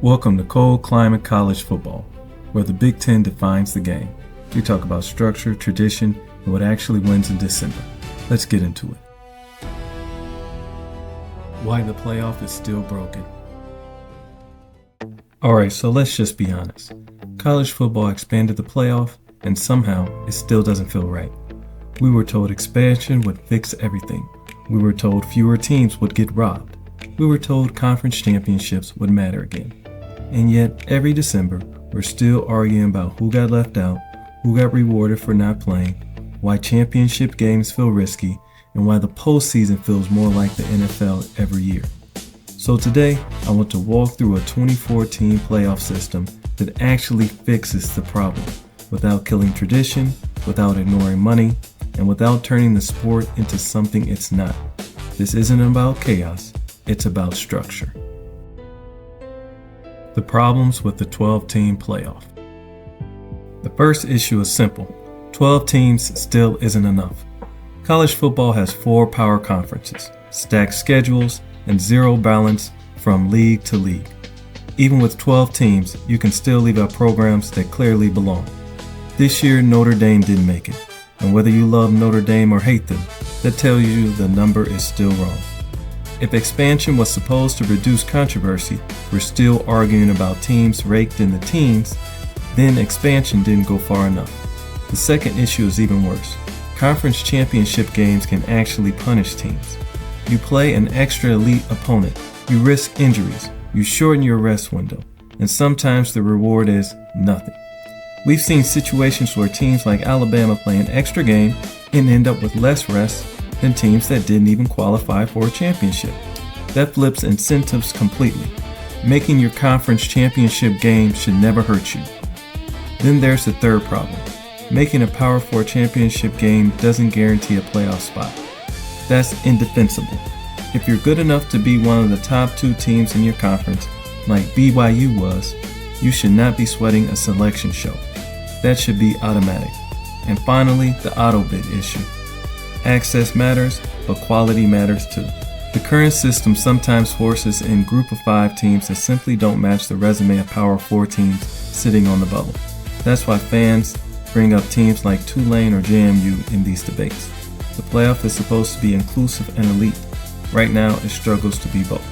Welcome to Cold Climate College Football, where the Big Ten defines the game. We talk about structure, tradition, and what actually wins in December. Let's get into it. Why the playoff is still broken. Alright, so let's just be honest. College football expanded the playoff, and somehow it still doesn't feel right. We were told expansion would fix everything. We were told fewer teams would get robbed. We were told conference championships would matter again. And yet, every December, we're still arguing about who got left out, who got rewarded for not playing, why championship games feel risky, and why the postseason feels more like the NFL every year. So today, I want to walk through a 24-team playoff system that actually fixes the problem, without killing tradition, without ignoring money, and without turning the sport into something it's not. This isn't about chaos, it's about structure. The problems with the 12-team playoff. The first issue is simple. 12 teams still isn't enough. College football has 4 power conferences, stacked schedules, and zero balance from league to league. Even with 12 teams, you can still leave out programs that clearly belong. This year, Notre Dame didn't make it, and whether you love Notre Dame or hate them, that tells you the number is still wrong. If expansion was supposed to reduce controversy, we're still arguing about teams raked in the teens, then expansion didn't go far enough. The second issue is even worse. Conference championship games can actually punish teams. You play an extra elite opponent, you risk injuries, you shorten your rest window, and sometimes the reward is nothing. We've seen situations where teams like Alabama play an extra game and end up with less rest than teams that didn't even qualify for a championship. That flips incentives completely. Making your conference championship game should never hurt you. Then there's the third problem. Making a Power 4 championship game doesn't guarantee a playoff spot. That's indefensible. If you're good enough to be one of the top 2 teams in your conference, like BYU was, you should not be sweating a selection show. That should be automatic. And finally, the auto bid issue. Access matters, but quality matters too. The current system sometimes forces in group of 5 teams that simply don't match the resume of Power 4 teams sitting on the bubble. That's why fans bring up teams like Tulane or JMU in these debates. The playoff is supposed to be inclusive and elite. Right now, it struggles to be both.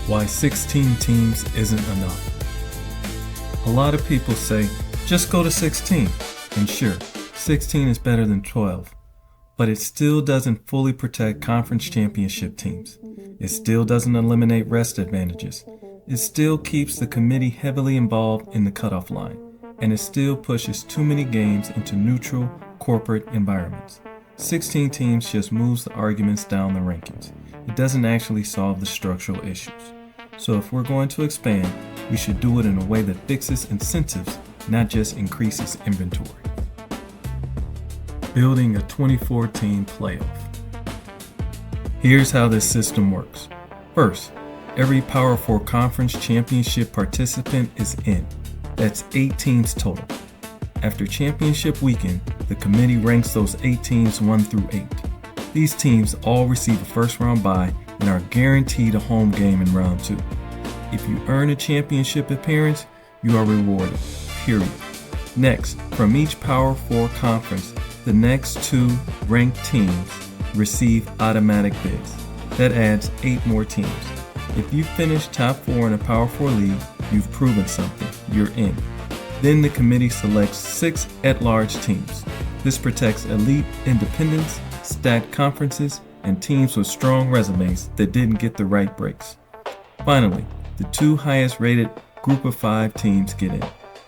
Why 16 teams isn't enough. A lot of people say, just go to 16. And sure, 16 is better than 12, but it still doesn't fully protect conference championship teams. It still doesn't eliminate rest advantages. It still keeps the committee heavily involved in the cutoff line, and it still pushes too many games into neutral, corporate environments. 16 teams just moves the arguments down the rankings. It doesn't actually solve the structural issues. So if we're going to expand, we should do it in a way that fixes incentives, not just increases inventory. Building a 24-team playoff. Here's how this system works. First, every Power 4 conference championship participant is in. That's 8 teams total. After championship weekend, the committee ranks those 8 teams 1 through 8. These teams all receive a first-round bye and are guaranteed a home game in round 2. If you earn a championship appearance, you are rewarded, period. Next, from each Power 4 conference, the next 2 ranked teams receive automatic bids. That adds 8 more teams. If you finish top 4 in a Power 4 league, you've proven something, you're in. Then the committee selects 6 at-large teams. This protects elite independents, stacked conferences, and teams with strong resumes that didn't get the right breaks. Finally, the 2 highest rated group of 5 teams get in.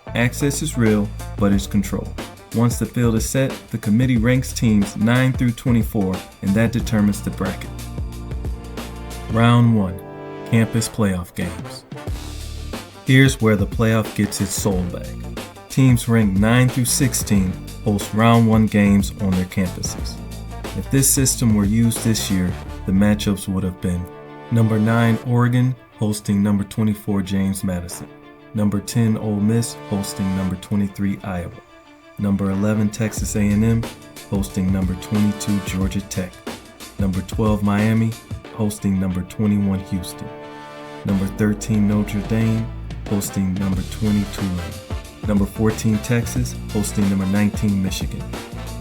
Access is real, but it's controlled. Once the field is set, the committee ranks teams 9 through 24, and that determines the bracket. Round 1. Campus playoff games. Here's where the playoff gets its soul back. Teams ranked 9 through 16 host round 1 games on their campuses. If this system were used this year, the matchups would have been number 9 Oregon hosting number 24 James Madison, number 10 Ole Miss hosting number 23 Iowa, number 11 Texas A&M hosting number 22 Georgia Tech, number 12 Miami hosting number 21 Houston. Number 13 Notre Dame hosting number 20 Tulane. Number 14 Texas hosting number 19 Michigan.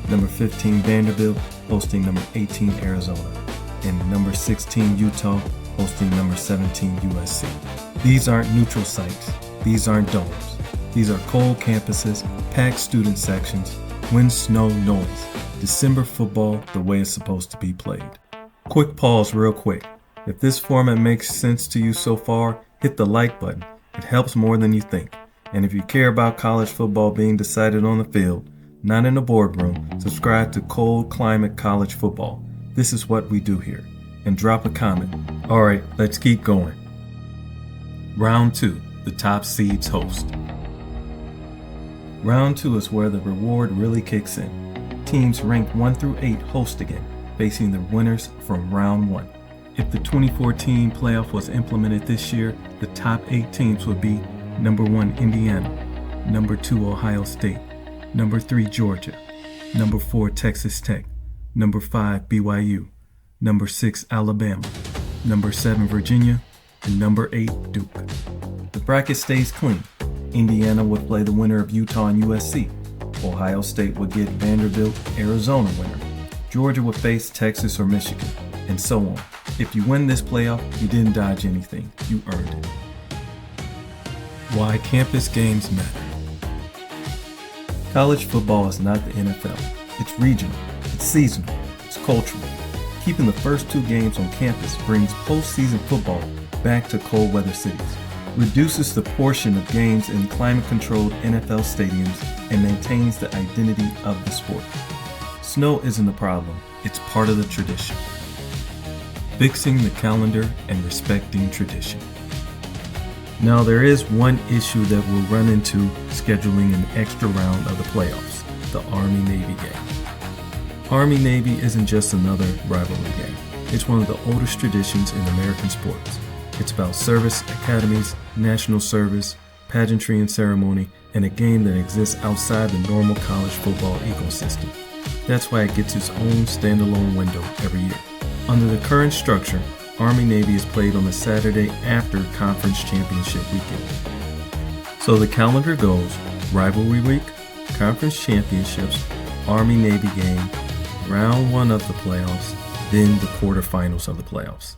Number 15 Vanderbilt hosting number 18 Arizona. And number 16 Utah hosting number 17 USC. These aren't neutral sites. These aren't domes. These are cold campuses, packed student sections, wind, snow, noise. December football the way it's supposed to be played. Quick pause real quick. If this format makes sense to you so far, hit the like button. It helps more than you think. And if you care about college football being decided on the field, not in the boardroom, subscribe to Cold Climate College Football. This is what we do here. And drop a comment. Alright, let's keep going. Round 2, the top seeds host. Round 2 is where the reward really kicks in. Teams ranked 1 through 8 host again, facing the winners from round 1. If the 2014 playoff was implemented this year, the top 8 teams would be number 1 Indiana, number 2 Ohio State, number 3 Georgia, number 4 Texas Tech, number 5 BYU, number 6 Alabama, number 7 Virginia, and number 8 Duke. The bracket stays clean. Indiana would play the winner of Utah and USC. Ohio State would get Vanderbilt, Arizona winner. Georgia would face Texas or Michigan, and so on. If you win this playoff, you didn't dodge anything. You earned it. Why campus games matter. College football is not the NFL. It's regional, it's seasonal, it's cultural. Keeping the first 2 games on campus brings postseason football back to cold weather cities, reduces the portion of games in climate-controlled NFL stadiums, and maintains the identity of the sport. Snow isn't a problem, it's part of the tradition. Fixing the calendar and respecting tradition. Now there is one issue that we'll run into scheduling an extra round of the playoffs, the Army-Navy game. Army-Navy isn't just another rivalry game. It's one of the oldest traditions in American sports. It's about service academies, national service, pageantry and ceremony, and a game that exists outside the normal college football ecosystem. That's why it gets its own standalone window every year. Under the current structure, Army-Navy is played on the Saturday after Conference Championship weekend. So the calendar goes Rivalry Week, Conference Championships, Army-Navy game, Round 1 of the playoffs, then the quarterfinals of the playoffs.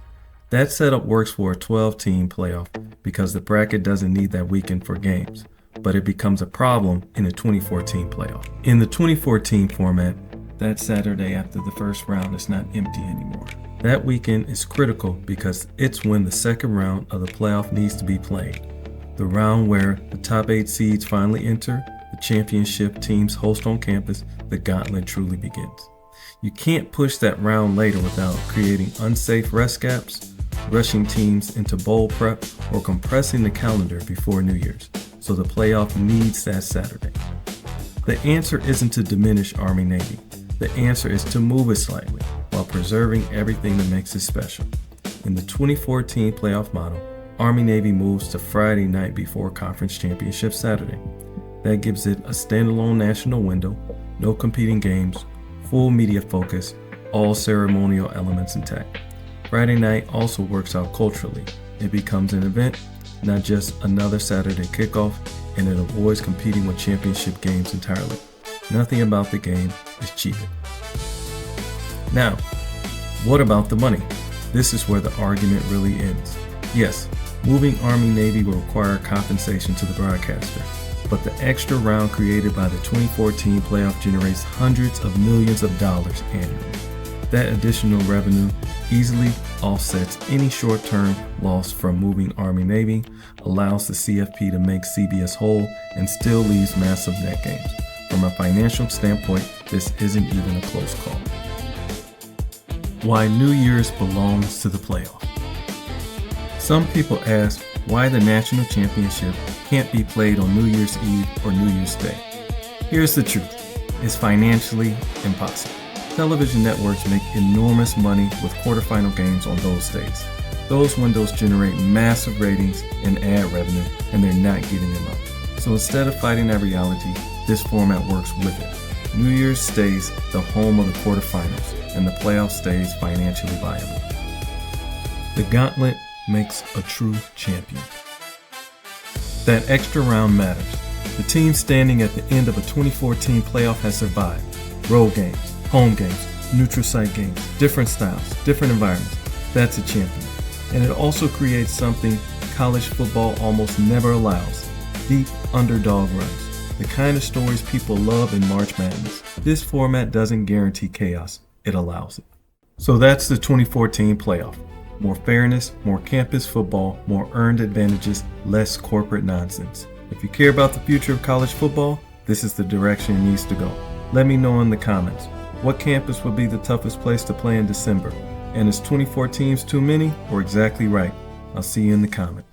That setup works for a 12-team playoff because the bracket doesn't need that weekend for games, but it becomes a problem in a 24-team playoff. In the 24-team format, that Saturday after the first round is not empty anymore. That weekend is critical because it's when the second round of the playoff needs to be played. The round where the top 8 seeds finally enter, the championship teams host on campus, the Gauntlet truly begins. You can't push that round later without creating unsafe rest gaps, rushing teams into bowl prep, or compressing the calendar before New Year's. So the playoff needs that Saturday. The answer isn't to diminish Army-Navy. The answer is to move it slightly while preserving everything that makes it special. In the 2014 playoff model, Army-Navy moves to Friday night before Conference Championship Saturday. That gives it a standalone national window, no competing games, full media focus, all ceremonial elements intact. Friday night also works out culturally. It becomes an event, not just another Saturday kickoff, and it avoids competing with championship games entirely. Nothing about the game is cheated. Now, what about the money? This is where the argument really ends. Yes, moving Army-Navy will require compensation to the broadcaster, but the extra round created by the 2014 playoff generates hundreds of millions of dollars annually. That additional revenue easily offsets any short-term loss from moving Army-Navy, allows the CFP to make CBS whole, and still leaves massive net gains. From a financial standpoint, this isn't even a close call. Why New Year's belongs to the playoff. Some people ask why the national championship can't be played on New Year's Eve or New Year's Day. Here's the truth. It's financially impossible. Television networks make enormous money with quarterfinal games on those days. Those windows generate massive ratings and ad revenue, and they're not giving them up. So instead of fighting that reality, this format works with it. New Year's stays the home of the quarterfinals, and the playoff stays financially viable. The Gauntlet makes a true champion. That extra round matters. The team standing at the end of a 2014 playoff has survived. Road games, home games, neutral site games, different styles, different environments. That's a champion. And it also creates something college football almost never allows: deep underdog runs. The kind of stories people love in March Madness. This format doesn't guarantee chaos, it allows it. So that's the 2014 playoff. More fairness, more campus football, more earned advantages, less corporate nonsense. If you care about the future of college football, this is the direction it needs to go. Let me know in the comments. What campus would be the toughest place to play in December? And is 24 teams too many or exactly right? I'll see you in the comments.